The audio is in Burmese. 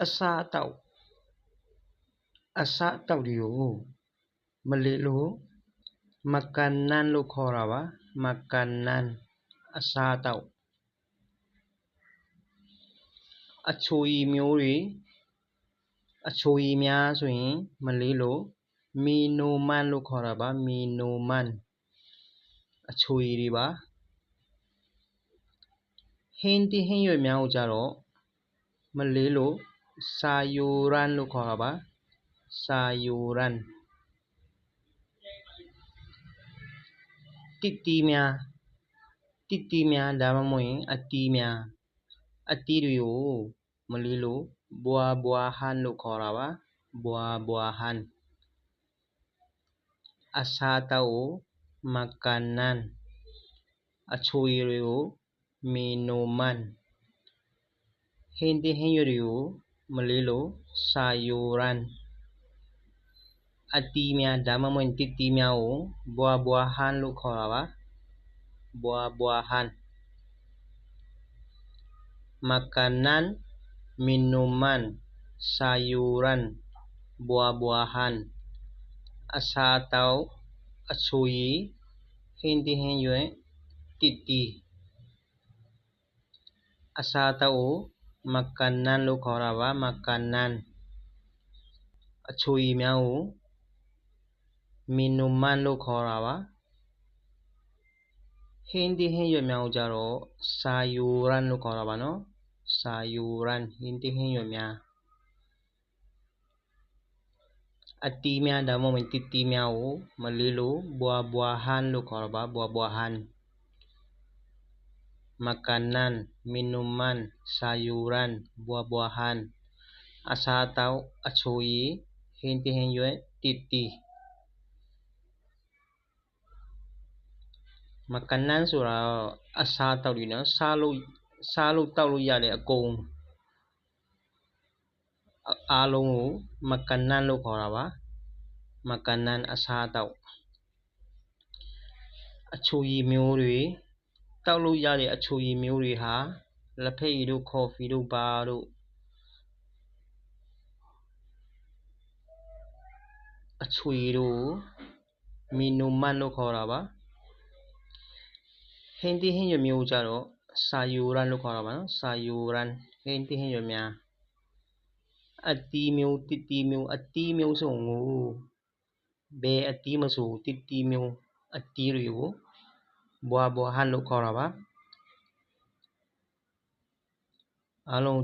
အစားအသောက်တွေကိုမလေးလို့မကန်နန်းလို့ခေါ်တာပါမကန်နန်းအစားအသောက်အချိုရည်မျိုးတွေအချိုရည်များဆိုရင်မလေးလို့မီနိုမန်လို့ခေါ်တာပါမီနိုမန်အချိုရည်တွေပါဟင်းသီးဟင်းရွက်များကိုကြတော့မလေးလို့စာယိုရန်လို့ခေါ်တာပါစာယိုရန်တစ်တီးများဒါမှမဟုတ်ရင်အတီးတွေကိုမလေးလို့ဘွာဟန်လို့ခေါ်တာပါဘွာဟန်အစားအသောက်ကိုမကန်နန်းအချိုရည်တွေကိုမီနိုမန်ဟင်းသီးဟင်းရွက်တွေကိုမလေးလို့စာယိုရန်အတီးများဒါမှမဟုတ်တစ်တီးများကိုဘွာဟန်လို့ခေါ်တာပါဘွာဟန်မကန်နန်းမီနိုမန်စာယိုရန်ဘွာဟန်အစားအသောက်အချိုရည်ဟင်းသီးဟင်းရွက်တစ်တီးအစားအသောက်ကိုမကန်နန်းလို့ခေါ်တာပါမကန်နန်းအချိုရည်များကိုမီနိုမန်လို့ခေါ်တာပါဟင်းသီးဟင်းရွက်များကိုကြတော့စာယိုရန်လို့ခေါ်တာပါနော်စာယိုရန်ဟင်းသီးဟင်းရွက်များအတီးများဒါမှမဟုတ်တစ်တီးများကိုမလေးလို့ဘွာဟန်လို့ခေါ်တာပါဘွာဟန်မကန်နန်းမီနိုမန်စာယိုရန်ဘွာဟန်အစားအသောက်အချိုရည်ဟင်းသီးဟင်းရွက်တစ်တီးမကန်နန်းဆိုတာအစားအသောက်တွေနော်စားလို့တောက်လို့ရတဲ့အကုန်အားလုံးကိုမကန်နန်းလို့ခေါ်တာပါမကန်နန်းအစားအသောက်အချိုရည်မျိုးတွေတောက်လို့ရတဲ့အချိုရည်မျိုးတွေဟာလက်ဖက်ရည်တို့ကော်ဖီတို့ဘာတို့အချိုရည်တို့မီနိုမန်လို့ခေါ်တာပါဟင်းသီးဟင်းရွက်မျိုးကြတော့စာယိုရန်လို့ခေါ်တာပါနော်စာယိုရန်ဟင်းသီးဟင်းရွက်များအတီးမျိုးတစ်တီးမျိုးအတီးမျိုးစုံကိုဘယ်အတီးမဆိုတစ်တီးမျိုးအတီးတွေကိုဘွာဟန်လို့ခေါ်တာပါအားလုံး